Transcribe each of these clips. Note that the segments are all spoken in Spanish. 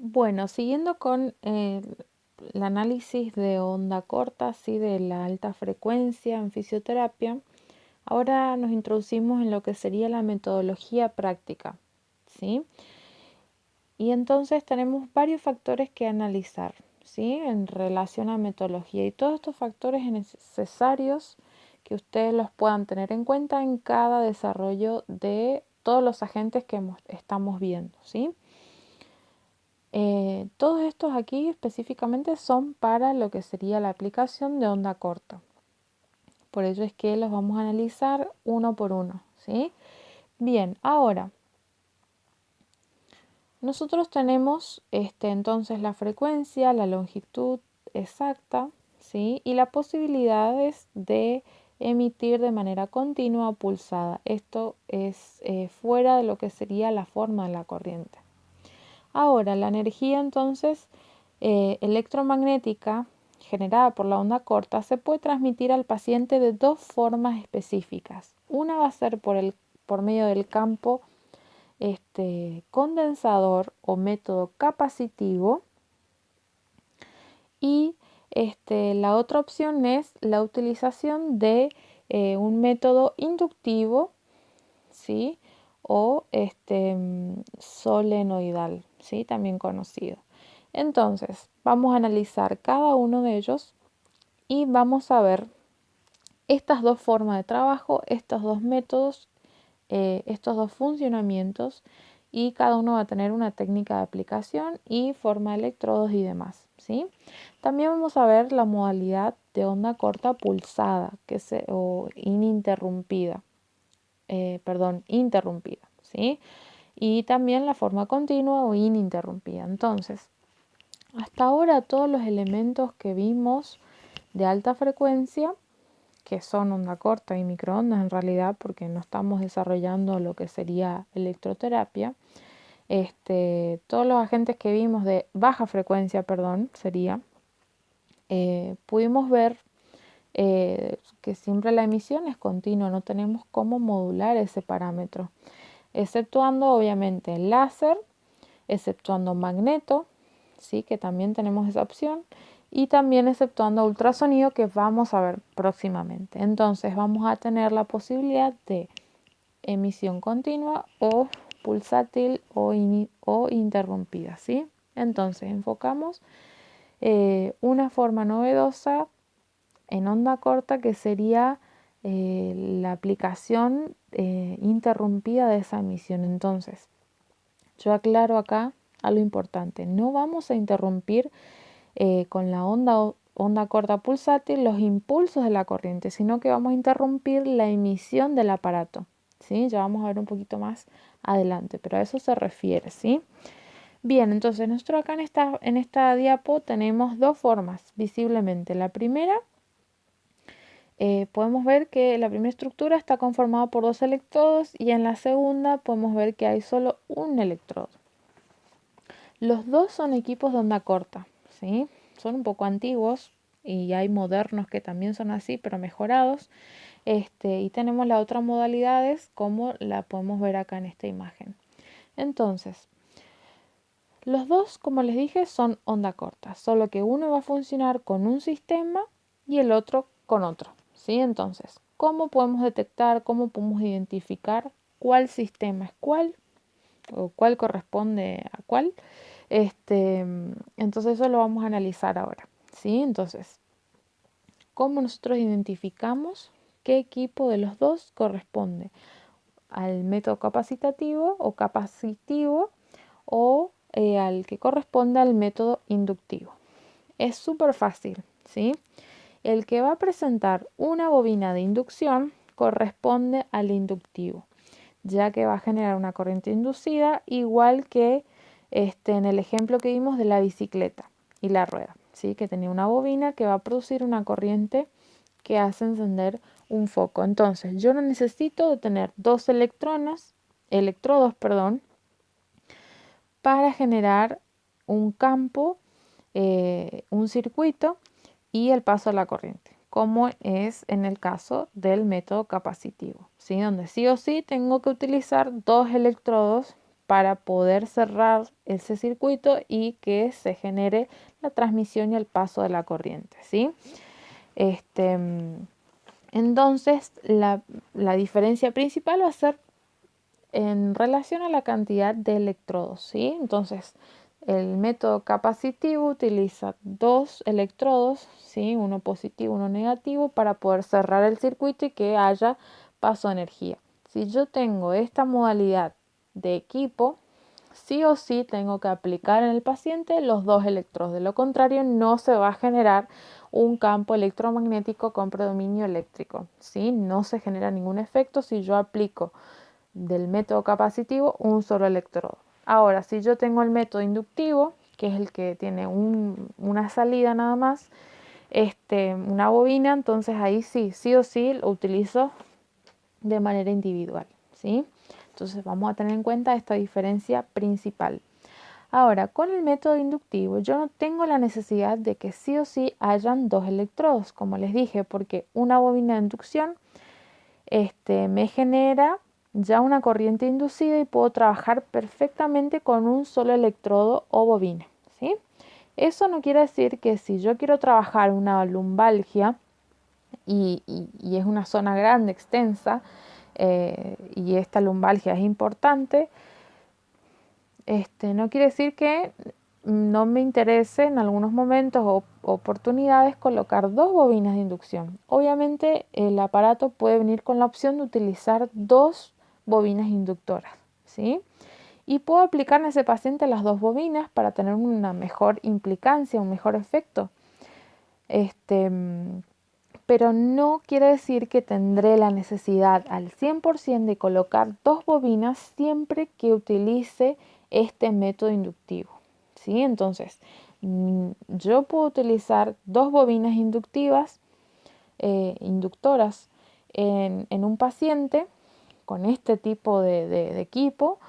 Bueno, siguiendo con el análisis de onda corta, ¿sí? De la alta frecuencia en fisioterapia, ahora nos introducimos en lo que sería la metodología práctica, ¿sí? Y entonces tenemos varios factores que analizar, ¿sí? En relación a metodología, y todos estos factores necesarios que ustedes los puedan tener en cuenta en cada desarrollo de todos los agentes que estamos viendo, ¿sí? Todos estos aquí específicamente son para lo que sería la aplicación de onda corta. Por ello es que los vamos a analizar uno por uno, ¿sí? Bien, ahora nosotros tenemos entonces la frecuencia, la longitud exacta, ¿sí? Y las posibilidades de emitir de manera continua o pulsada. Esto es fuera de lo que sería la forma de la corriente. Ahora, la energía entonces electromagnética generada por la onda corta se puede transmitir al paciente de dos formas específicas. Una va a ser por medio del campo condensador o método capacitivo, y la otra opción es la utilización de un método inductivo, ¿sí? O solenoidal, ¿sí? También conocido. Entonces, vamos a analizar cada uno de ellos y vamos a ver estas dos formas de trabajo, estos dos métodos, estos dos funcionamientos, y cada uno va a tener una técnica de aplicación y forma de electrodos y demás, ¿sí? También vamos a ver la modalidad de onda corta pulsada o ininterrumpida, interrumpida, ¿sí? Y también la forma continua o ininterrumpida. Entonces, hasta ahora todos los elementos que vimos de alta frecuencia, que son onda corta y microondas en realidad, porque no estamos desarrollando lo que sería electroterapia, todos los agentes que vimos de baja frecuencia, perdón, pudimos ver que siempre la emisión es continua, no tenemos cómo modular ese parámetro, exceptuando obviamente el láser, exceptuando magneto, ¿sí? Que también tenemos esa opción, y también exceptuando ultrasonido, que vamos a ver próximamente. Entonces vamos a tener la posibilidad de emisión continua o pulsátil o interrumpida, ¿sí? Entonces enfocamos una forma novedosa en onda corta, que sería la aplicación interrumpida de esa emisión. Entonces, yo aclaro acá algo importante: no vamos a interrumpir con la onda corta pulsátil los impulsos de la corriente, sino que vamos a interrumpir la emisión del aparato, ¿sí? Ya vamos a ver un poquito más adelante, pero a eso se refiere, ¿sí? Bien, entonces nosotros acá en esta diapo tenemos dos formas visiblemente. La primera, podemos ver que la primera estructura está conformada por dos electrodos, y en la segunda podemos ver que hay solo un electrodo. Los dos son equipos de onda corta, ¿sí? Son un poco antiguos y hay modernos que también son así, pero mejorados. Y tenemos las otras modalidades, como la podemos ver acá en esta imagen. Entonces, los dos, como les dije, son onda corta, solo que uno va a funcionar con un sistema y el otro con otro, ¿sí? Entonces, ¿cómo podemos detectar, cómo podemos identificar cuál sistema es cuál o cuál corresponde a cuál? Entonces eso lo vamos a analizar ahora, ¿sí? Entonces, ¿cómo nosotros identificamos qué equipo de los dos corresponde al método capacitativo o capacitivo, o al que corresponde al método inductivo? Es súper fácil, ¿sí? El que va a presentar una bobina de inducción corresponde al inductivo, ya que va a generar una corriente inducida, igual que en el ejemplo que vimos de la bicicleta y la rueda, ¿sí? Que tenía una bobina que va a producir una corriente que hace encender un foco. Entonces, yo no necesito de tener dos electrodos, para generar un campo, un circuito y el paso de la corriente, como es en el caso del método capacitivo, ¿sí? Donde sí o sí tengo que utilizar dos electrodos para poder cerrar ese circuito y que se genere la transmisión y el paso de la corriente, ¿sí? Entonces, la diferencia principal va a ser en relación a la cantidad de electrodos, ¿sí? Entonces, el método capacitivo utiliza dos electrodos, ¿sí? Uno positivo, uno negativo, para poder cerrar el circuito y que haya paso de energía. Si yo tengo esta modalidad de equipo, sí o sí tengo que aplicar en el paciente los dos electrodos. De lo contrario, no se va a generar un campo electromagnético con predominio eléctrico, ¿sí? No se genera ningún efecto si yo aplico del método capacitivo un solo electrodo. Ahora, si yo tengo el método inductivo, que es el que tiene una salida nada más, una bobina, entonces ahí sí o sí lo utilizo de manera individual, ¿sí? Entonces vamos a tener en cuenta esta diferencia principal. Ahora, con el método inductivo yo no tengo la necesidad de que sí o sí hayan dos electrodos, como les dije, porque una bobina de inducción me genera ya una corriente inducida y puedo trabajar perfectamente con un solo electrodo o bobina, ¿sí? Eso no quiere decir que si yo quiero trabajar una lumbalgia y es una zona grande, extensa, y esta lumbalgia es importante, no quiere decir que no me interese en algunos momentos o oportunidades colocar dos bobinas de inducción. Obviamente el aparato puede venir con la opción de utilizar dos bobinas inductoras, ¿sí? Y puedo aplicar en ese paciente las dos bobinas para tener una mejor implicancia, un mejor efecto. Pero no quiere decir que tendré la necesidad al 100% de colocar dos bobinas siempre que utilice este método inductivo, ¿sí? Entonces, yo puedo utilizar dos bobinas inductivas, inductoras en un paciente con este tipo de equipo,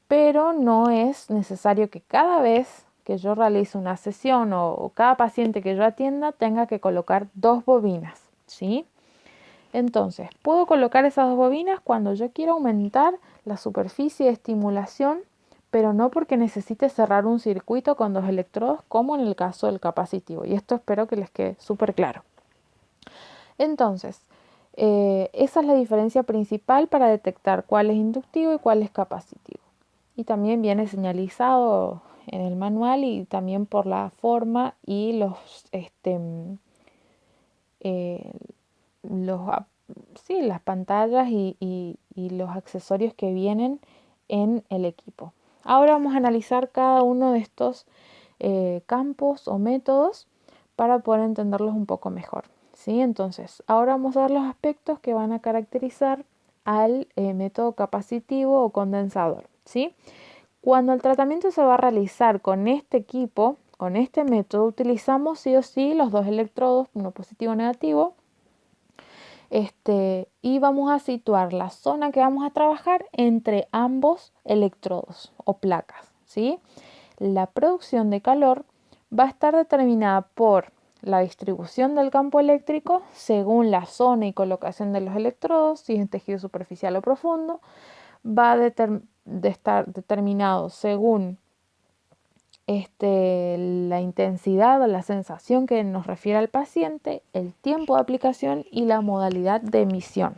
pero no es necesario que cada vez que yo realice una sesión o cada paciente que yo atienda tenga que colocar dos bobinas, ¿sí? Entonces, puedo colocar esas dos bobinas cuando yo quiero aumentar la superficie de estimulación, pero no porque necesite cerrar un circuito con dos electrodos, como en el caso del capacitivo. Y esto espero que les quede súper claro. Entonces, esa es la diferencia principal para detectar cuál es inductivo y cuál es capacitivo. Y también viene señalizado en el manual y también por la forma y las pantallas y los accesorios que vienen en el equipo. Ahora vamos a analizar cada uno de estos campos o métodos para poder entenderlos un poco mejor, ¿sí? Entonces, ahora vamos a ver los aspectos que van a caracterizar al método capacitivo o condensador, ¿sí? Cuando el tratamiento se va a realizar con este equipo, con este método, utilizamos sí o sí los dos electrodos, uno positivo y negativo, y vamos a situar la zona que vamos a trabajar entre ambos electrodos o placas, ¿sí? La producción de calor va a estar determinada por la distribución del campo eléctrico según la zona y colocación de los electrodos, si es en tejido superficial o profundo, va a estar determinado según la intensidad o la sensación que nos refiere al paciente, el tiempo de aplicación y la modalidad de emisión,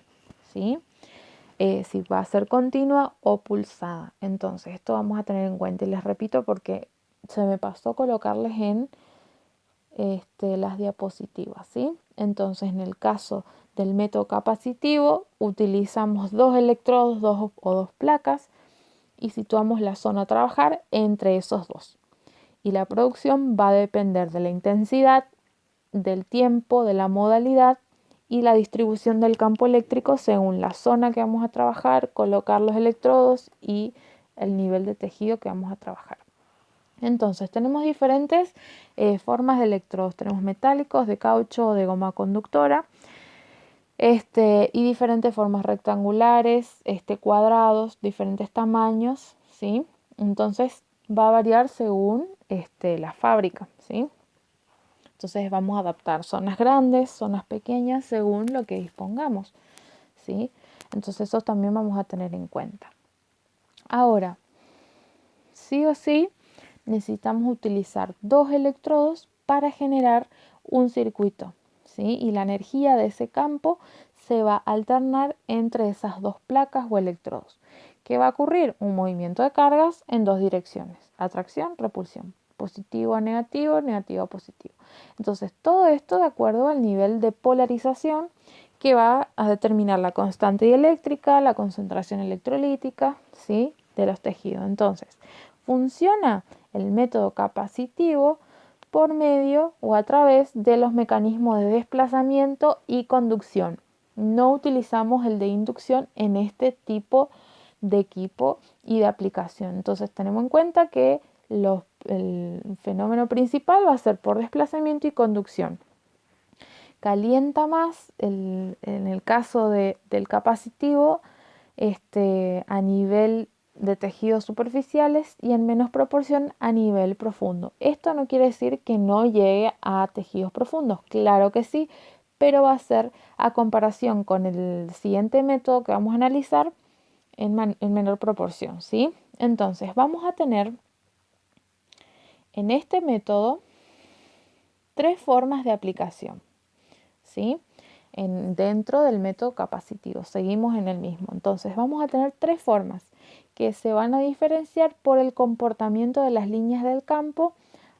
¿sí? Si va a ser continua o pulsada. Entonces, esto vamos a tener en cuenta y les repito porque se me pasó colocarles en las diapositivas, ¿sí? Entonces, en el caso del método capacitivo, utilizamos dos electrodos o dos placas y situamos la zona a trabajar entre esos dos. Y la producción va a depender de la intensidad, del tiempo, de la modalidad y la distribución del campo eléctrico según la zona que vamos a trabajar, colocar los electrodos y el nivel de tejido que vamos a trabajar. Entonces tenemos diferentes formas de electrodos. Tenemos metálicos, de caucho o de goma conductora. Y diferentes formas rectangulares, cuadrados, diferentes tamaños, ¿sí? Entonces va a variar según la fábrica, ¿sí? Entonces vamos a adaptar zonas grandes, zonas pequeñas, según lo que dispongamos, ¿sí? Entonces eso también vamos a tener en cuenta. Ahora, sí o sí, necesitamos utilizar 2 electrodos para generar un circuito, ¿sí? Y la energía de ese campo se va a alternar entre esas 2 placas o electrodos. ¿Qué va a ocurrir? Un movimiento de cargas en 2 direcciones, atracción, repulsión, positivo a negativo, negativo a positivo. Entonces, todo esto de acuerdo al nivel de polarización que va a determinar la constante dieléctrica, la concentración electrolítica, ¿sí? De los tejidos. Entonces, funciona el método capacitivo por medio o a través de los mecanismos de desplazamiento y conducción. No utilizamos el de inducción en este tipo de equipo y de aplicación. Entonces tenemos en cuenta que el fenómeno principal va a ser por desplazamiento y conducción. Calienta más en el caso del capacitivo a nivel de tejidos superficiales y en menos proporción a nivel profundo. Esto no quiere decir que no llegue a tejidos profundos, claro que sí, pero va a ser a comparación con el siguiente método que vamos a analizar en menor proporción, ¿sí? Entonces vamos a tener en este método 3 formas de aplicación, ¿sí? Dentro del método capacitivo, seguimos en el mismo. Entonces vamos a tener 3 formas que se van a diferenciar por el comportamiento de las líneas del campo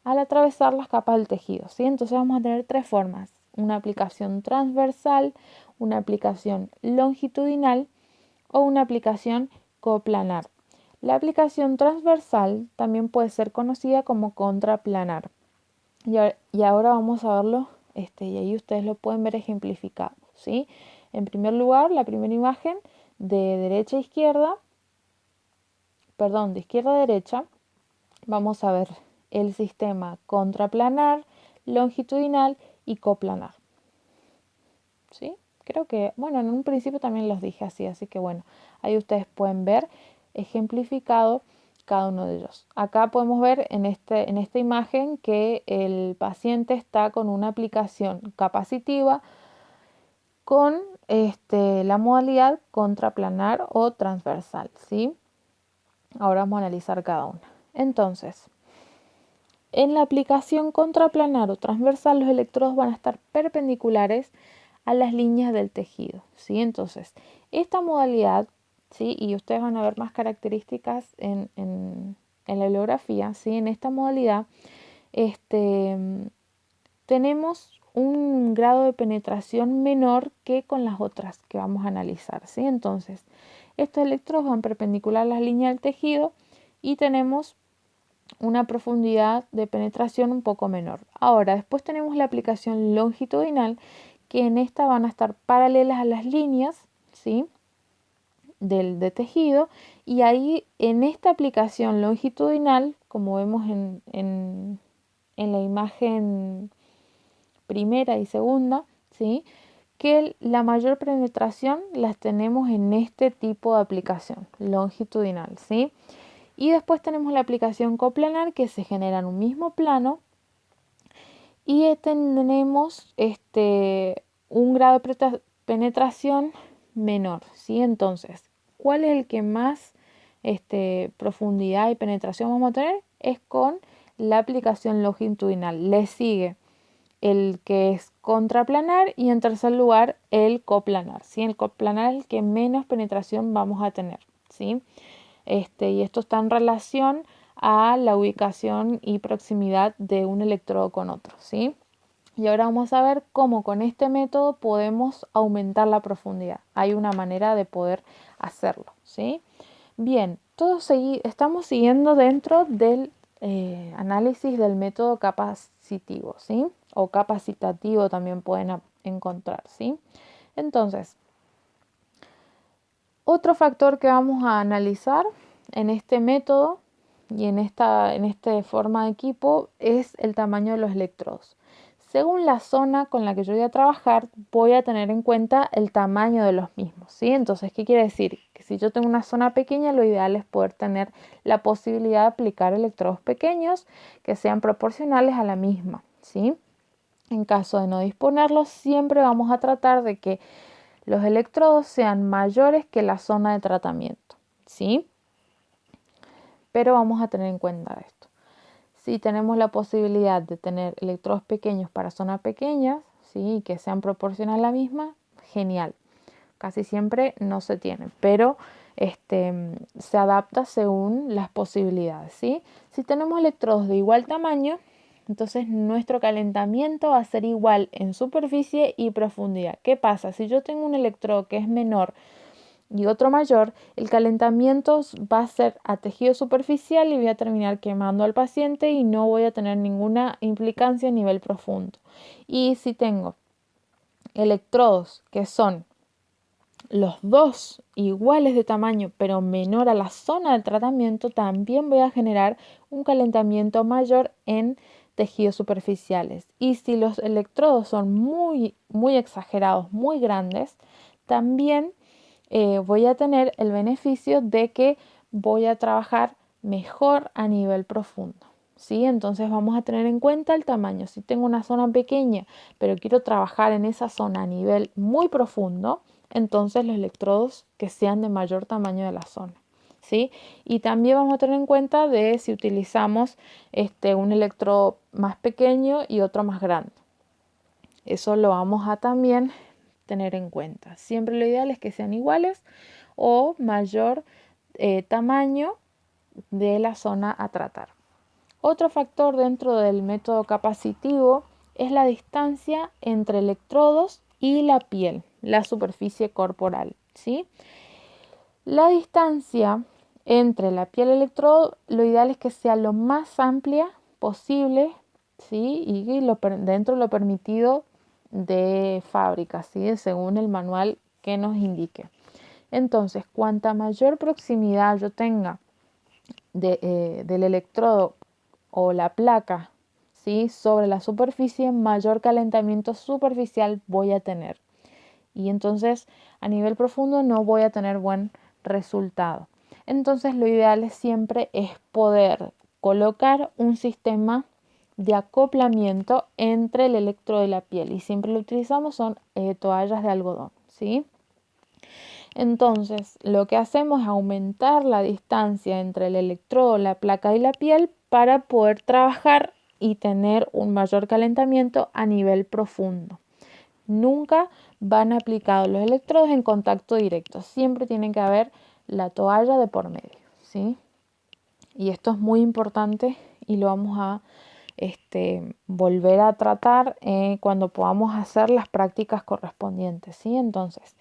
al atravesar las capas del tejido, ¿sí? Entonces vamos a tener 3 formas, una aplicación transversal, una aplicación longitudinal o una aplicación coplanar. La aplicación transversal también puede ser conocida como contraplanar. Y ahora vamos a verlo, y ahí ustedes lo pueden ver ejemplificado, ¿sí? En primer lugar, la primera imagen de derecha a izquierda, perdón, de izquierda a derecha, vamos a ver el sistema contraplanar, longitudinal y coplanar, ¿sí? Creo que, bueno, en un principio también los dije así que bueno, ahí ustedes pueden ver ejemplificado cada uno de ellos. Acá podemos ver en esta imagen que el paciente está con una aplicación capacitiva con la modalidad contraplanar o transversal, ¿sí? Ahora vamos a analizar cada una. Entonces, en la aplicación contraplanar o transversal, los electrodos van a estar perpendiculares a las líneas del tejido, ¿sí? Entonces, esta modalidad, ¿sí? Y ustedes van a ver más características en la bibliografía, ¿sí? En esta modalidad, tenemos un grado de penetración menor que con las otras que vamos a analizar, ¿sí? Entonces, estos electrodos van perpendicular a las líneas del tejido y tenemos una profundidad de penetración un poco menor. Ahora, después tenemos la aplicación longitudinal, que en esta van a estar paralelas a las líneas, ¿sí? de tejido, y ahí en esta aplicación longitudinal, como vemos en la imagen primera y segunda, ¿sí? Que la mayor penetración las tenemos en este tipo de aplicación longitudinal, ¿sí? Y después tenemos la aplicación coplanar, que se genera en un mismo plano y tenemos un grado de penetración menor, ¿sí? Entonces, ¿cuál es el que más profundidad y penetración vamos a tener? Es con la aplicación longitudinal. Le sigue el que es contraplanar y en tercer lugar el coplanar, ¿sí? El coplanar es el que menos penetración vamos a tener, ¿sí? Y esto está en relación a la ubicación y proximidad de un electrodo con otro, ¿sí? Y ahora vamos a ver cómo con este método podemos aumentar la profundidad. Hay una manera de poder hacerlo, ¿sí? Bien, estamos siguiendo dentro del análisis del método capacitivo, ¿sí? O capacitativo también pueden encontrar, ¿sí? Entonces, otro factor que vamos a analizar en este método y en esta forma de equipo es el tamaño de los electrodos. Según la zona con la que yo voy a trabajar, voy a tener en cuenta el tamaño de los mismos, ¿sí? Entonces, ¿qué quiere decir? Que si yo tengo una zona pequeña, lo ideal es poder tener la posibilidad de aplicar electrodos pequeños que sean proporcionales a la misma, ¿sí? En caso de no disponerlos, siempre vamos a tratar de que los electrodos sean mayores que la zona de tratamiento, ¿sí? Pero vamos a tener en cuenta esto. Si tenemos la posibilidad de tener electrodos pequeños para zonas pequeñas, ¿sí? Que sean proporcionales a la misma, genial. Casi siempre no se tiene, pero se adapta según las posibilidades, ¿sí? Si tenemos electrodos de igual tamaño, entonces nuestro calentamiento va a ser igual en superficie y profundidad. ¿Qué pasa? Si yo tengo un electrodo que es menor y otro mayor, el calentamiento va a ser a tejido superficial y voy a terminar quemando al paciente y no voy a tener ninguna implicancia a nivel profundo. Y si tengo electrodos que son los dos iguales de tamaño pero menor a la zona del tratamiento, también voy a generar un calentamiento mayor en tejidos superficiales. Y si los electrodos son muy exagerados, muy grandes, también voy a tener el beneficio de que voy a trabajar mejor a nivel profundo. ¿Sí? Entonces vamos a tener en cuenta el tamaño. Si tengo una zona pequeña, pero quiero trabajar en esa zona a nivel muy profundo, entonces los electrodos que sean de mayor tamaño de la zona. ¿Sí? Y también vamos a tener en cuenta de si utilizamos un electrodo más pequeño y otro más grande. Eso lo vamos a también tener en cuenta. Siempre lo ideal es que sean iguales o mayor tamaño de la zona a tratar. Otro factor dentro del método capacitivo es la distancia entre electrodos y la piel, la superficie corporal, ¿sí? La distancia entre la piel y el electrodo, lo ideal es que sea lo más amplia posible, ¿sí? Y dentro de lo permitido de fábrica, ¿sí? Según el manual que nos indique. Entonces, cuanta mayor proximidad yo tenga del electrodo o la placa, ¿sí? Sobre la superficie, mayor calentamiento superficial voy a tener. Y entonces a nivel profundo no voy a tener buen resultado. Entonces lo ideal siempre es poder colocar un sistema de acoplamiento entre el electrodo y la piel. Y siempre lo utilizamos son toallas de algodón, ¿sí? Entonces, lo que hacemos es aumentar la distancia entre el electrodo, la placa y la piel para poder trabajar y tener un mayor calentamiento a nivel profundo. Nunca van aplicados los electrodos en contacto directo. Siempre tiene que haber la toalla de por medio, ¿sí? Y esto es muy importante y lo vamos a volver a tratar cuando podamos hacer las prácticas correspondientes, ¿sí? Entonces,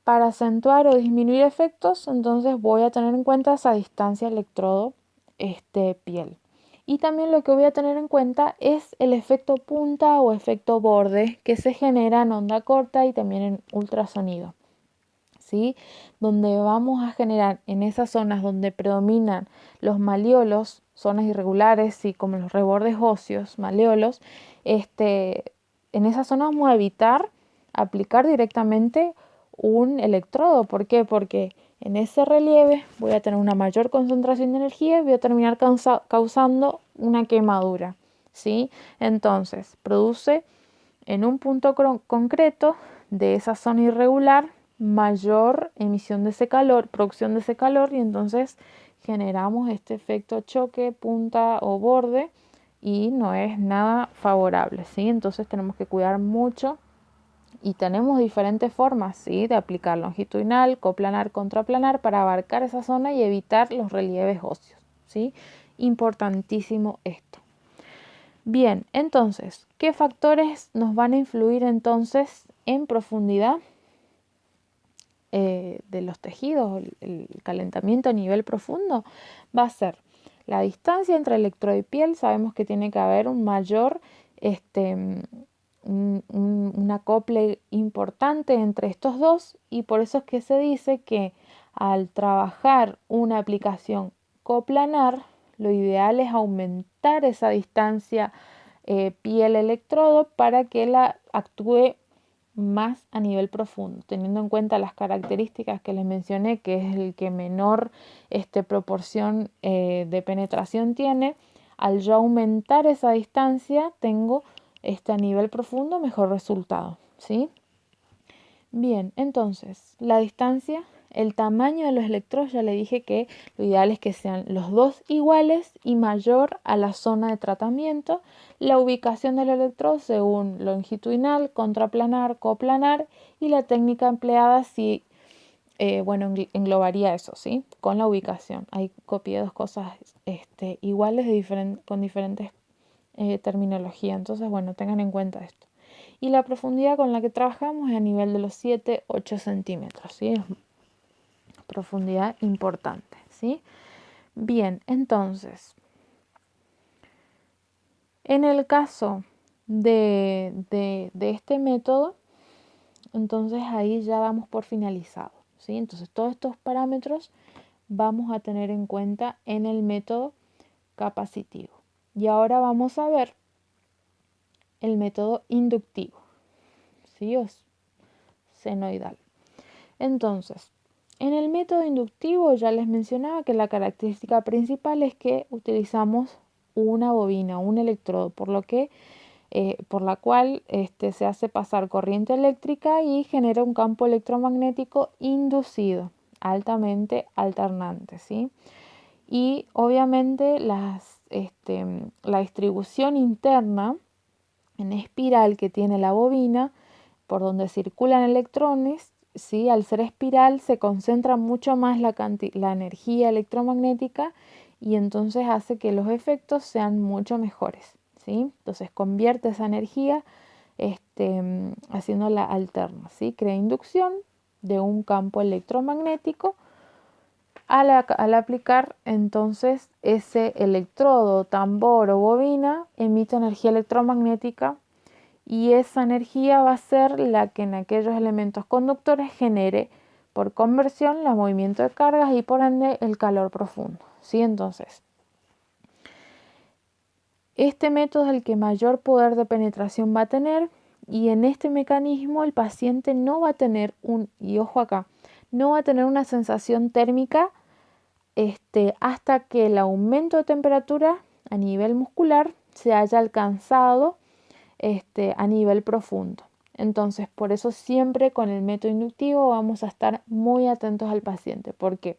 para acentuar o disminuir efectos, entonces voy a tener en cuenta esa distancia electrodo-piel. Y también lo que voy a tener en cuenta es el efecto punta o efecto borde que se genera en onda corta y también en ultrasonido, ¿sí? Donde vamos a generar en esas zonas donde predominan los maleolos, zonas irregulares y como los rebordes óseos, maleolos, en esas zonas vamos a evitar aplicar directamente un electrodo. ¿Por qué? Porque en ese relieve voy a tener una mayor concentración de energía y voy a terminar causando una quemadura, ¿sí? Entonces, produce en un punto concreto de esa zona irregular mayor emisión de ese calor, producción de ese calor, y entonces generamos este efecto choque, punta o borde y no es nada favorable, ¿sí? Entonces tenemos que cuidar mucho y tenemos diferentes formas, ¿sí? De aplicar longitudinal, coplanar, contraplanar para abarcar esa zona y evitar los relieves óseos, ¿sí? Importantísimo esto. Bien, entonces, ¿qué factores nos van a influir entonces en profundidad de los tejidos? El calentamiento a nivel profundo va a ser la distancia entre electrodo y piel. Sabemos que tiene que haber un mayor un acople importante entre estos dos y por eso es que se dice que al trabajar una aplicación coplanar, lo ideal es aumentar esa distancia piel-electrodo para que la actúe más a nivel profundo, teniendo en cuenta las características que les mencioné, que es el que menor proporción de penetración tiene. Al yo aumentar esa distancia, tengo a nivel profundo mejor resultado, ¿sí? Bien, entonces, la distancia El tamaño de los electrodos, ya le dije que lo ideal es que sean los dos iguales y mayor a la zona de tratamiento. La ubicación del electrodo según longitudinal, contraplanar, coplanar, y la técnica empleada si englobaría eso, ¿sí? Con la ubicación. Ahí copié dos cosas iguales con diferentes terminología. Entonces, bueno, tengan en cuenta esto. Y la profundidad con la que trabajamos es a nivel de los 7-8 centímetros, ¿sí? Es profundidad importante, ¿sí? Bien, entonces, en el caso de este método, entonces ahí ya damos por finalizado, ¿sí? Entonces, todos estos parámetros vamos a tener en cuenta en el método capacitivo. Y ahora vamos a ver el método inductivo, ¿sí? O senoidal. Entonces, en el método inductivo ya les mencionaba que la característica principal es que utilizamos una bobina, un electrodo, por la cual se hace pasar corriente eléctrica y genera un campo electromagnético inducido, altamente alternante, ¿sí? Y obviamente la distribución interna en espiral que tiene la bobina, por donde circulan electrones, ¿sí? Al ser espiral se concentra mucho más la energía electromagnética y entonces hace que los efectos sean mucho mejores, ¿sí? Entonces convierte esa energía haciéndola alterna, ¿sí? Crea inducción de un campo electromagnético al aplicar entonces ese electrodo, tambor o bobina, emite energía electromagnética y esa energía va a ser la que en aquellos elementos conductores genere por conversión el movimiento de cargas y por ende el calor profundo, ¿sí? Entonces, este método es el que mayor poder de penetración va a tener y en este mecanismo el paciente no va a tener no va a tener una sensación térmica hasta que el aumento de temperatura a nivel muscular se haya alcanzado a nivel profundo. Entonces, por eso siempre con el método inductivo vamos a estar muy atentos al paciente, porque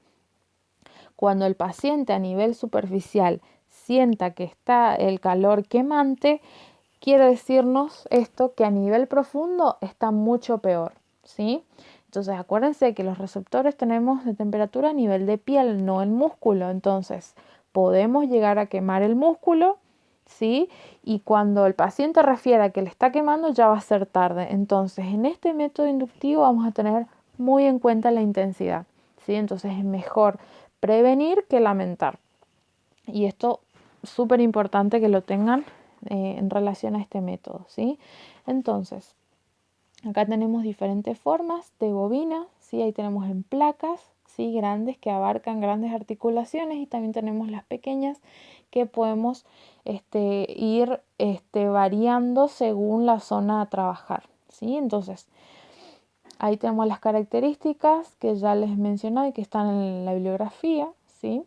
cuando el paciente a nivel superficial sienta que está el calor quemante, quiere decirnos esto que a nivel profundo está mucho peor, ¿sí? Entonces acuérdense que los receptores tenemos de temperatura a nivel de piel, no el músculo. Entonces podemos llegar a quemar el músculo, ¿sí? Y cuando el paciente refiera que le está quemando ya va a ser tarde. Entonces en este método inductivo vamos a tener muy en cuenta la intensidad, ¿sí? Entonces es mejor prevenir que lamentar. Y esto es súper importante que lo tengan en relación a este método, ¿sí? Entonces, acá tenemos diferentes formas de bobina, ¿sí? Ahí tenemos en placas, ¿sí? Grandes que abarcan grandes articulaciones y también tenemos las pequeñas que podemos ir variando según la zona a trabajar, ¿sí? Entonces, ahí tenemos las características que ya les mencioné y que están en la bibliografía, ¿sí?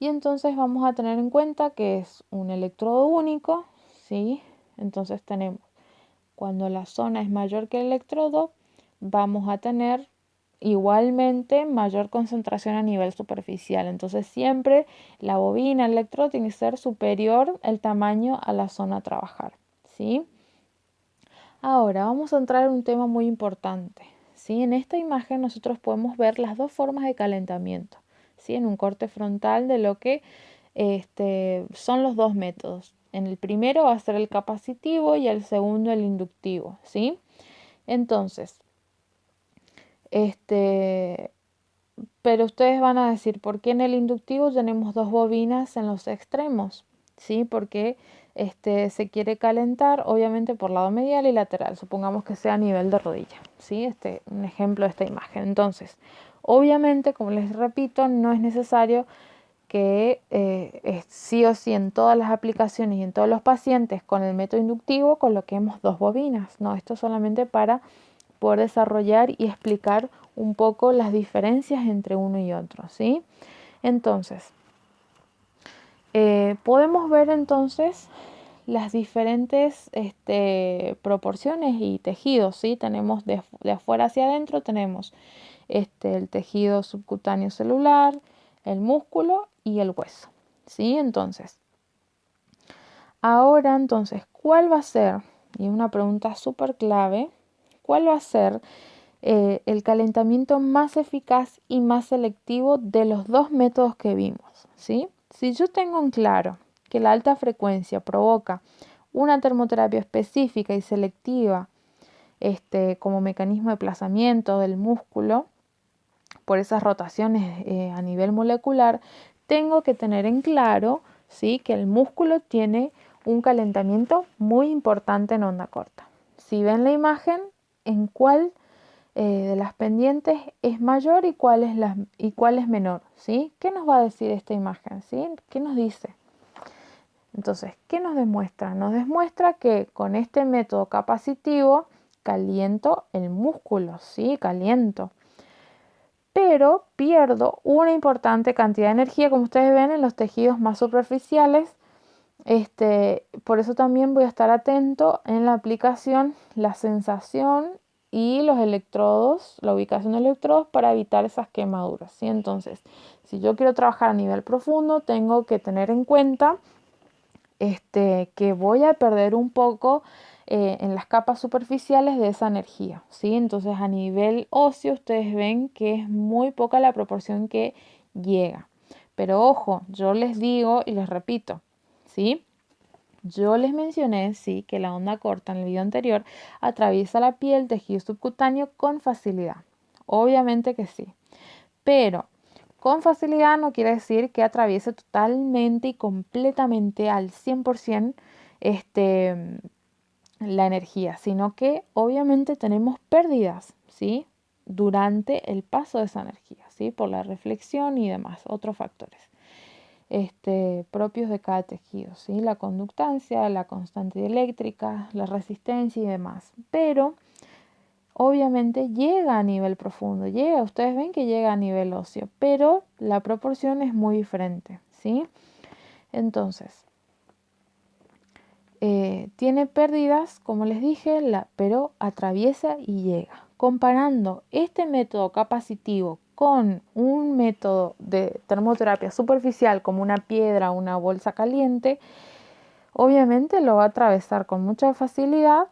Y entonces vamos a tener en cuenta que es un electrodo único, ¿sí? Entonces tenemos, cuando la zona es mayor que el electrodo, vamos a tener igualmente mayor concentración a nivel superficial. Entonces siempre la bobina, el electrodo tiene que ser superior el tamaño a la zona a trabajar, ¿sí? Ahora vamos a entrar en un tema muy importante, ¿sí? En esta imagen nosotros podemos ver las dos formas de calentamiento, ¿sí? En un corte frontal de lo que son los dos métodos. En el primero va a ser el capacitivo y el segundo el inductivo, ¿sí? Entonces, pero ustedes van a decir, ¿por qué en el inductivo tenemos dos bobinas en los extremos? ¿Sí? Porque se quiere calentar, obviamente, por lado medial y lateral. Supongamos que sea a nivel de rodilla, ¿sí? Un ejemplo de esta imagen. Entonces, obviamente, como les repito, no es necesario que sí o sí en todas las aplicaciones y en todos los pacientes con el método inductivo coloquemos dos bobinas. No, esto es solamente para poder desarrollar y explicar un poco las diferencias entre uno y otro, ¿sí? Entonces, podemos ver entonces las diferentes proporciones y tejidos, ¿sí? Tenemos de afuera hacia adentro, tenemos el tejido subcutáneo celular, el músculo y el hueso, ¿sí? Entonces, ahora ¿cuál va a ser? Y es una pregunta súper clave, ¿cuál va a ser el calentamiento más eficaz y más selectivo de los dos métodos que vimos, ¿sí? Si yo tengo en claro que la alta frecuencia provoca una termoterapia específica y selectiva como mecanismo de desplazamiento del músculo por esas rotaciones a nivel molecular, tengo que tener en claro, ¿sí?, que el músculo tiene un calentamiento muy importante en onda corta. Si ven la imagen, en cuál de las pendientes es mayor y cuál es menor, ¿sí? ¿Qué nos va a decir esta imagen? ¿Sí? ¿Qué nos dice? Entonces, ¿qué nos demuestra? Nos demuestra que con este método capacitivo caliento el músculo, ¿sí? Caliento. Pero pierdo una importante cantidad de energía, como ustedes ven, en los tejidos más superficiales. Por eso también voy a estar atento en la aplicación, la sensación y los electrodos, la ubicación de electrodos para evitar esas quemaduras, ¿sí? Entonces, si yo quiero trabajar a nivel profundo, tengo que tener en cuenta que voy a perder un poco en las capas superficiales de esa energía, ¿sí? Entonces, a nivel óseo, ustedes ven que es muy poca la proporción que llega. Pero ojo, yo les digo y les repito, ¿sí? Yo les mencioné, sí, que la onda corta en el video anterior atraviesa la piel, tejido subcutáneo con facilidad. Obviamente que sí. Pero con facilidad no quiere decir que atraviese totalmente y completamente al 100% la energía, sino que obviamente tenemos pérdidas, ¿sí? Durante el paso de esa energía, ¿sí? Por la reflexión y demás, otros factores propios de cada tejido, ¿sí? La conductancia, la constante eléctrica, la resistencia y demás. Pero obviamente llega a nivel profundo, ustedes ven que llega a nivel óseo, pero la proporción es muy diferente, ¿sí? Entonces, tiene pérdidas, como les dije, pero atraviesa y llega. Comparando este método capacitivo con un método de termoterapia superficial como una piedra o una bolsa caliente, obviamente lo va a atravesar con mucha facilidad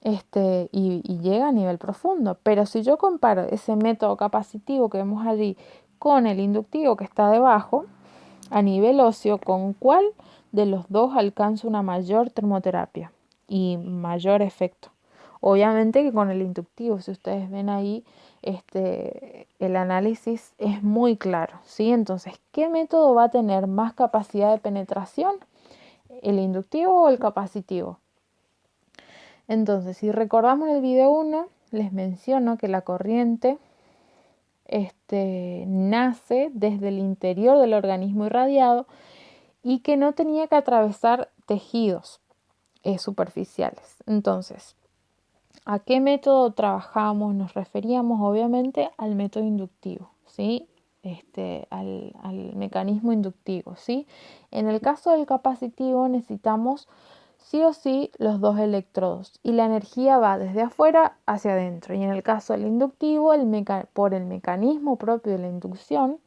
y llega a nivel profundo. Pero si yo comparo ese método capacitivo que vemos allí con el inductivo que está debajo, a nivel óseo, ¿con cuál de los dos alcanza una mayor termoterapia y mayor efecto? Obviamente que con el inductivo, si ustedes ven ahí, el análisis es muy claro, ¿sí? Entonces, ¿qué método va a tener más capacidad de penetración? ¿El inductivo o el capacitivo? Entonces, si recordamos el video 1, les menciono que la corriente nace desde el interior del organismo irradiado y que no tenía que atravesar tejidos superficiales. Entonces, ¿a qué método trabajamos? Nos referíamos obviamente al método inductivo, ¿sí? Al mecanismo inductivo, ¿sí? En el caso del capacitivo necesitamos sí o sí los dos electrodos y la energía va desde afuera hacia adentro. Y en el caso del inductivo, por el mecanismo propio de la inducción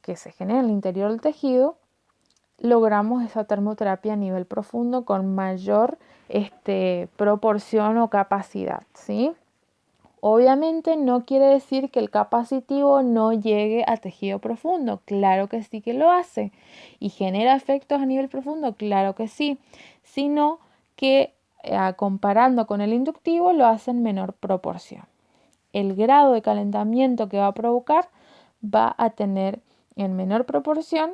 que se genera en el interior del tejido, logramos esa termoterapia a nivel profundo con mayor proporción o capacidad, ¿sí? Obviamente no quiere decir que el capacitivo no llegue a tejido profundo, claro que sí que lo hace y genera efectos a nivel profundo, claro que sí, sino que comparando con el inductivo lo hace en menor proporción. El grado de calentamiento que va a provocar va a tener en menor proporción,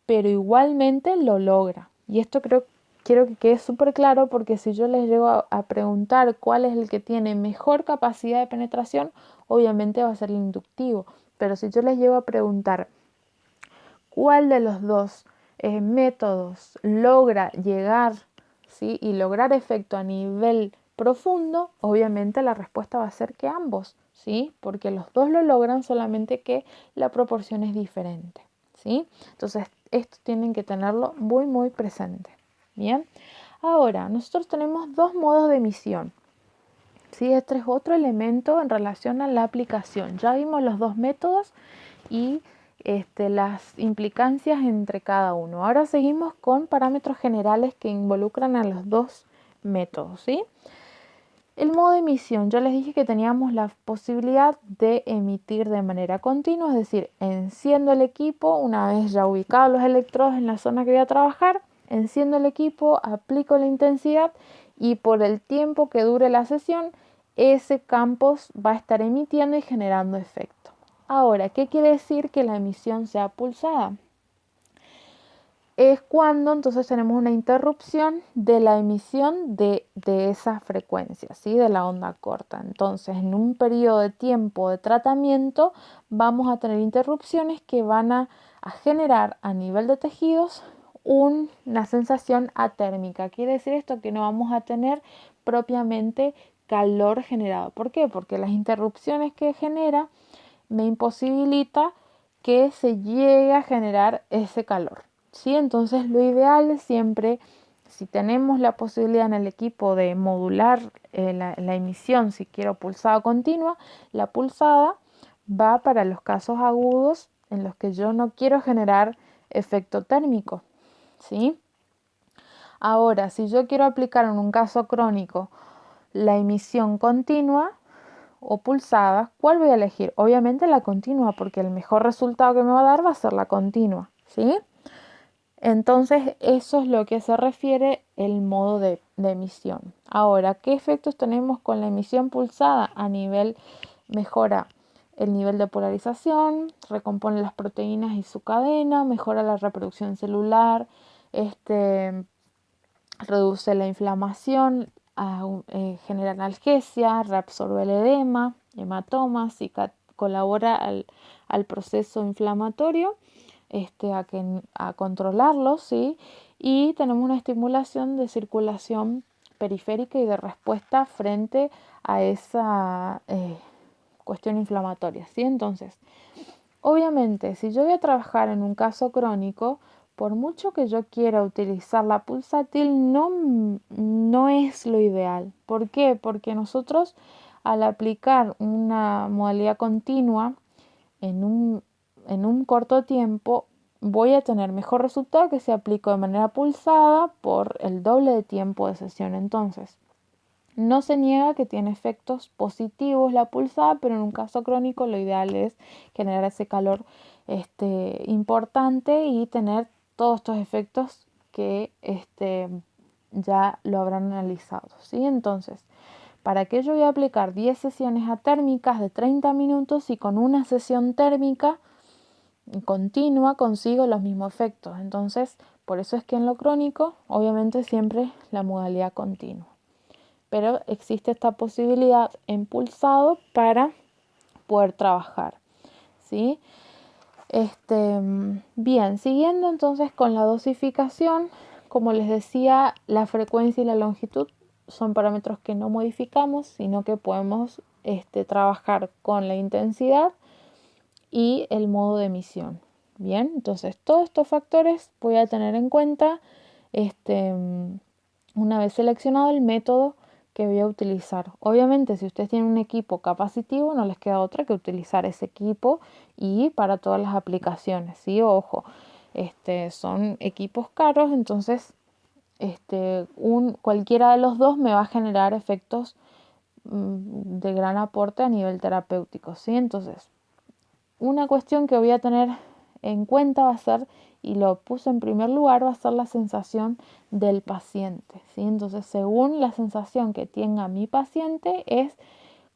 pero igualmente lo logra. Y esto quiero que quede súper claro porque si yo les llego a preguntar cuál es el que tiene mejor capacidad de penetración, obviamente va a ser el inductivo. Pero si yo les llego a preguntar cuál de los dos métodos logra llegar, ¿sí?, y lograr efecto a nivel profundo, obviamente la respuesta va a ser que ambos, ¿sí? Porque los dos lo logran, solamente que la proporción es diferente, ¿sí? Entonces, esto tienen que tenerlo muy, muy presente. Bien, ahora nosotros tenemos dos modos de emisión. ¿sí? Este es otro elemento en relación a la aplicación. Ya vimos los dos métodos y las implicancias entre cada uno. Ahora seguimos con parámetros generales que involucran a los dos métodos, ¿sí? El modo de emisión, yo les dije que teníamos la posibilidad de emitir de manera continua, es decir, enciendo el equipo una vez ya ubicados los electrodos en la zona que voy a trabajar, enciendo el equipo, aplico la intensidad y por el tiempo que dure la sesión, ese campo va a estar emitiendo y generando efecto. Ahora, ¿qué quiere decir que la emisión sea pulsada? Es cuando entonces tenemos una interrupción de la emisión de esa frecuencia, ¿sí? De la onda corta. Entonces, en un periodo de tiempo de tratamiento vamos a tener interrupciones que van a generar a nivel de tejidos una sensación atérmica. Quiere decir esto que no vamos a tener propiamente calor generado. ¿Por qué? Porque las interrupciones que genera me imposibilita que se llegue a generar ese calor. ¿Sí? Entonces lo ideal es siempre, si tenemos la posibilidad en el equipo de modular la emisión, si quiero pulsada continua, la pulsada va para los casos agudos en los que yo no quiero generar efecto térmico. ¿Sí? Ahora, si yo quiero aplicar en un caso crónico la emisión continua o pulsada, ¿cuál voy a elegir? Obviamente la continua, porque el mejor resultado que me va a dar va a ser la continua. ¿Sí? Entonces, eso es lo que se refiere el modo de emisión. Ahora, ¿qué efectos tenemos con la emisión pulsada? A nivel, mejora el nivel de polarización, recompone las proteínas y su cadena, mejora la reproducción celular, reduce la inflamación, genera analgesia, reabsorbe el edema, hematomas y colabora al proceso inflamatorio. A controlarlo, ¿sí? Y tenemos una estimulación de circulación periférica y de respuesta frente a esa cuestión inflamatoria, ¿sí? Entonces, obviamente, si yo voy a trabajar en un caso crónico, por mucho que yo quiera utilizar la pulsátil, no es lo ideal. ¿Por qué? Porque nosotros al aplicar una modalidad continua en un corto tiempo, voy a tener mejor resultado que si aplico de manera pulsada por el doble de tiempo de sesión. Entonces, no se niega que tiene efectos positivos la pulsada, pero en un caso crónico lo ideal es generar ese calor importante y tener todos estos efectos que ya lo habrán analizado, ¿sí? Entonces, ¿para qué yo voy a aplicar 10 sesiones atérmicas de 30 minutos y con una sesión térmica continua consigo los mismos efectos? Entonces, por eso es que en lo crónico, obviamente siempre la modalidad continua. Pero existe esta posibilidad en pulsado para poder trabajar, ¿sí? Bien, siguiendo entonces con la dosificación, como les decía, la frecuencia y la longitud son parámetros que no modificamos, sino que podemos trabajar con la intensidad y el modo de emisión. Bien, entonces todos estos factores voy a tener en cuenta una vez seleccionado el método que voy a utilizar. Obviamente, si ustedes tienen un equipo capacitivo, no les queda otra que utilizar ese equipo y para todas las aplicaciones, ¿sí? Ojo, son equipos caros, entonces cualquiera de los dos me va a generar efectos de gran aporte a nivel terapéutico, ¿sí? Entonces, una cuestión que voy a tener en cuenta va a ser, y lo puse en primer lugar, va a ser la sensación del paciente, ¿sí? Entonces, según la sensación que tenga mi paciente, es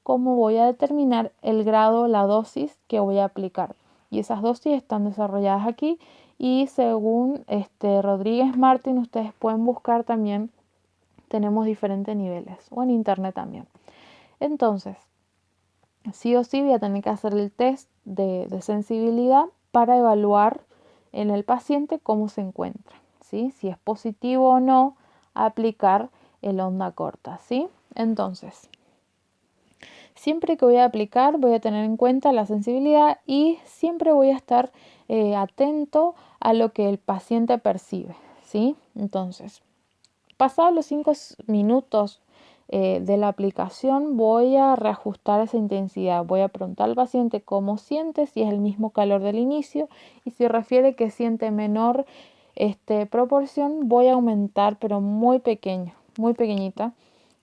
cómo voy a determinar el grado, la dosis que voy a aplicar. Y esas dosis están desarrolladas aquí. Y según Rodríguez Martín, ustedes pueden buscar también, tenemos diferentes niveles, o en internet también. Entonces, sí o sí voy a tener que hacer el test de sensibilidad para evaluar en el paciente cómo se encuentra, ¿sí? Si es positivo o no aplicar el onda corta, ¿sí? Entonces, siempre que voy a aplicar voy a tener en cuenta la sensibilidad y siempre voy a estar atento a lo que el paciente percibe, ¿sí? Entonces, pasados los 5 minutos de la aplicación voy a reajustar esa intensidad. Voy a preguntar al paciente cómo siente, si es el mismo calor del inicio, y si refiere que siente menor proporción, voy a aumentar, pero muy pequeño, muy pequeñita,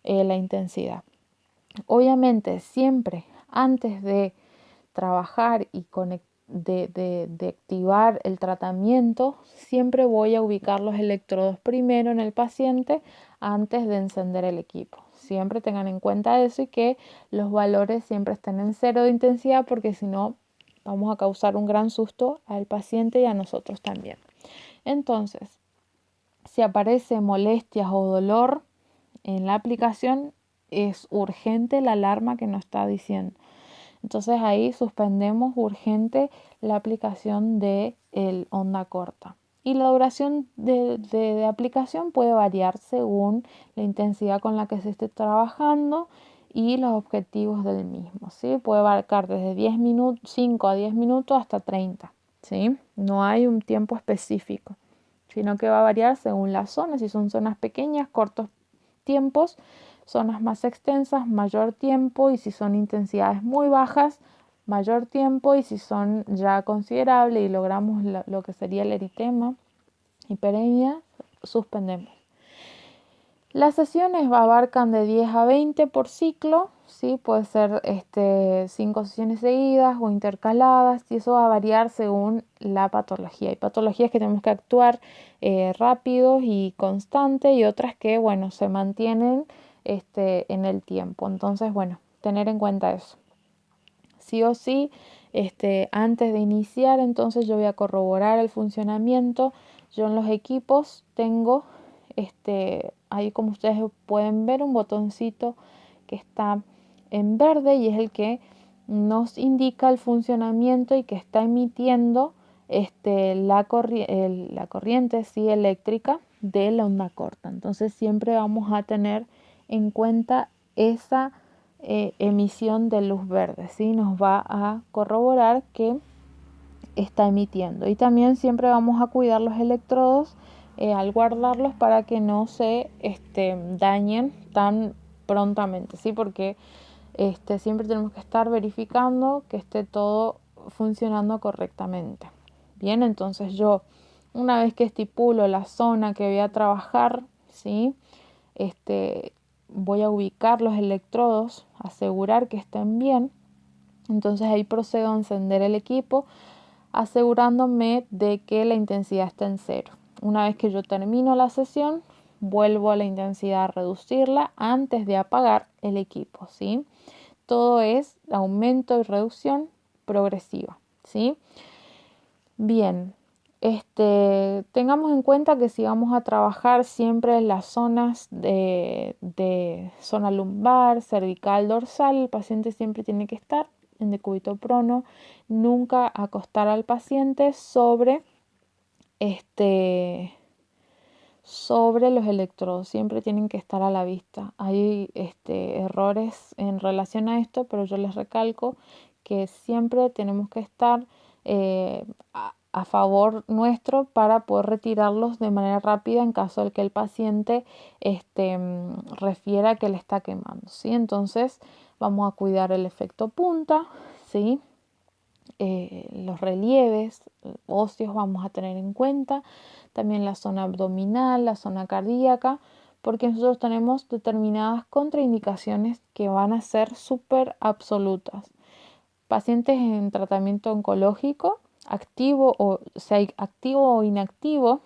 la intensidad. Obviamente, siempre antes de trabajar y de activar el tratamiento, siempre voy a ubicar los electrodos primero en el paciente antes de encender el equipo. Siempre tengan en cuenta eso y que los valores siempre estén en 0 de intensidad, porque si no vamos a causar un gran susto al paciente y a nosotros también. Entonces, si aparece molestias o dolor en la aplicación, es urgente la alarma que nos está diciendo. Entonces ahí suspendemos urgente la aplicación de el onda corta. Y la duración de aplicación puede variar según la intensidad con la que se esté trabajando y los objetivos del mismo, ¿sí? Puede abarcar desde 5 a 10 minutos hasta 30, ¿sí? No hay un tiempo específico, sino que va a variar según las zonas. Si son zonas pequeñas, cortos tiempos; zonas más extensas, mayor tiempo; y si son intensidades muy bajas, mayor tiempo; y si son ya considerables y logramos lo que sería el eritema, hiperemia, suspendemos. Las sesiones abarcan de 10 a 20 por ciclo, ¿sí? Puede ser 5 sesiones seguidas o intercaladas, y eso va a variar según la patología. Hay patologías que tenemos que actuar rápido y constante, y otras que, bueno, se mantienen en el tiempo. Entonces, bueno, tener en cuenta eso. Sí o sí, antes de iniciar, entonces yo voy a corroborar el funcionamiento. Yo en los equipos tengo ahí, como ustedes pueden ver, un botoncito que está en verde y es el que nos indica el funcionamiento y que está emitiendo la corriente, sí, eléctrica de la onda corta. Entonces siempre vamos a tener en cuenta esa emisión de luz verde, ¿sí? Nos va a corroborar que está emitiendo. Y también siempre vamos a cuidar los electrodos al guardarlos para que no se dañen tan prontamente, ¿sí? Porque siempre tenemos que estar verificando que esté todo funcionando correctamente. Bien, entonces yo, una vez que estipulo la zona que voy a trabajar, ¿sí? Voy a ubicar los electrodos, asegurar que estén bien. Entonces ahí procedo a encender el equipo, asegurándome de que la intensidad está en 0. Una vez que yo termino la sesión, vuelvo a la intensidad a reducirla antes de apagar el equipo, ¿sí? Todo es aumento y reducción progresiva, ¿sí? Bien, tengamos en cuenta que si vamos a trabajar siempre en las zonas de zona lumbar, cervical, dorsal, el paciente siempre tiene que estar en decúbito prono, nunca acostar al paciente sobre los electrodos, siempre tienen que estar a la vista. Hay errores en relación a esto, pero yo les recalco que siempre tenemos que estar a favor nuestro para poder retirarlos de manera rápida en caso de que el paciente refiera que le está quemando, ¿sí? Entonces vamos a cuidar el efecto punta, ¿sí? Los relieves óseos vamos a tener en cuenta, también la zona abdominal, la zona cardíaca, porque nosotros tenemos determinadas contraindicaciones que van a ser súper absolutas. Pacientes en tratamiento oncológico, activo o inactivo,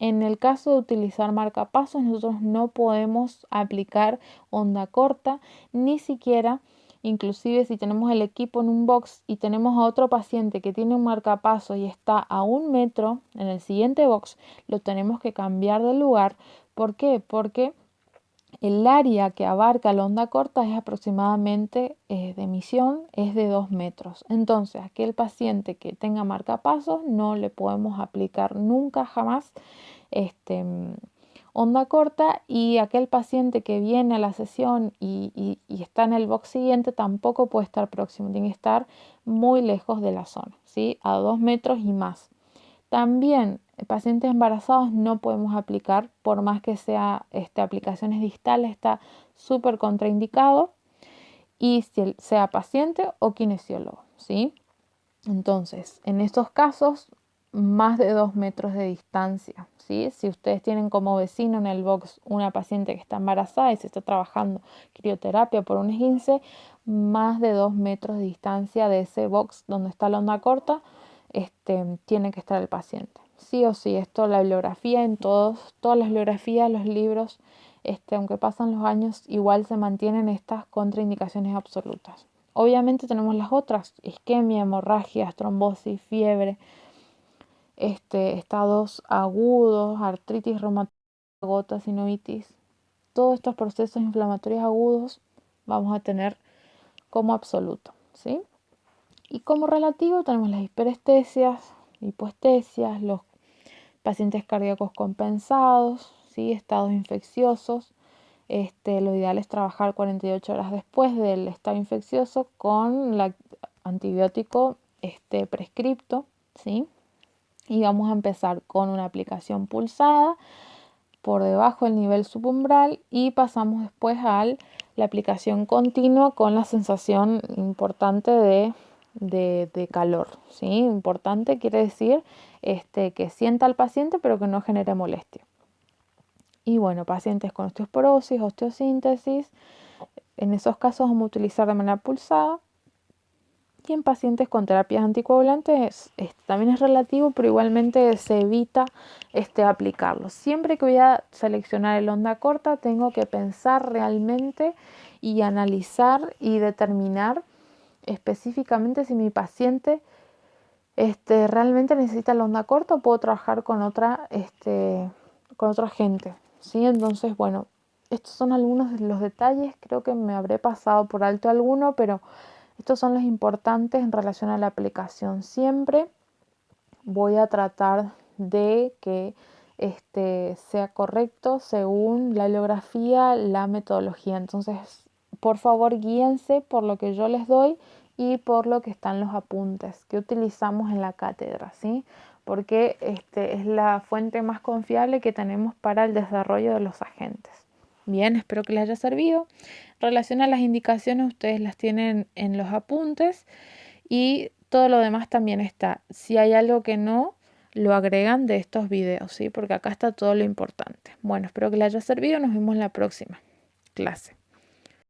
en el caso de utilizar marcapasos, nosotros no podemos aplicar onda corta, ni siquiera. Inclusive si tenemos el equipo en un box y tenemos a otro paciente que tiene un marcapaso y está a 1 metro en el siguiente box, lo tenemos que cambiar de lugar. ¿Por qué? Porque el área que abarca la onda corta es aproximadamente de emisión es de 2 metros. Entonces, aquel paciente que tenga marcapasos no le podemos aplicar nunca jamás onda corta, y aquel paciente que viene a la sesión y está en el box siguiente tampoco puede estar próximo, tiene que estar muy lejos de la zona, ¿sí? A 2 metros y más. También pacientes embarazados no podemos aplicar, por más que sea aplicaciones distales, está súper contraindicado, y si sea paciente o kinesiólogo, ¿sí? Entonces, en estos casos, más de 2 metros de distancia, ¿sí? Si ustedes tienen como vecino en el box una paciente que está embarazada y se está trabajando crioterapia por un esguince, más de 2 metros de distancia de ese box donde está la onda corta, tiene que estar el paciente. Sí o sí, esto la bibliografía en todas las bibliografías, los libros, aunque pasan los años, igual se mantienen estas contraindicaciones absolutas. Obviamente tenemos las otras: isquemia, hemorragias, trombosis, fiebre, estados agudos, artritis reumatoide, gota, sinovitis. Todos estos procesos inflamatorios agudos vamos a tener como absoluto, ¿sí? Y como relativo tenemos las hiperestesias, hipoestesias, los pacientes cardíacos compensados, ¿sí? Estados infecciosos. Lo ideal es trabajar 48 horas después del estado infeccioso con el antibiótico prescripto, ¿sí? Y vamos a empezar con una aplicación pulsada por debajo del nivel subumbral y pasamos después a la aplicación continua con la sensación importante de calor, ¿sí? Importante quiere decir que sienta al paciente pero que no genere molestia. Y bueno, pacientes con osteoporosis, osteosíntesis, en esos casos vamos a utilizar de manera pulsada. Y en pacientes con terapias anticoagulantes también es relativo, pero igualmente se evita aplicarlo. Siempre que voy a seleccionar el onda corta, tengo que pensar realmente y analizar y determinar específicamente si mi paciente realmente necesita la onda corta o puedo trabajar con otra agente, ¿sí? Entonces, bueno, estos son algunos de los detalles. Creo que me habré pasado por alto alguno, pero estos son los importantes en relación a la aplicación. Siempre voy a tratar de que sea correcto según la bibliografía, la metodología. Entonces, por favor, guíense por lo que yo les doy y por lo que están los apuntes que utilizamos en la cátedra, ¿sí? Porque es la fuente más confiable que tenemos para el desarrollo de los agentes. Bien, espero que les haya servido. En relación a las indicaciones, ustedes las tienen en los apuntes y todo lo demás también está. Si hay algo que no, lo agregan de estos videos, ¿sí? Porque acá está todo lo importante. Bueno, espero que les haya servido. Nos vemos en la próxima clase.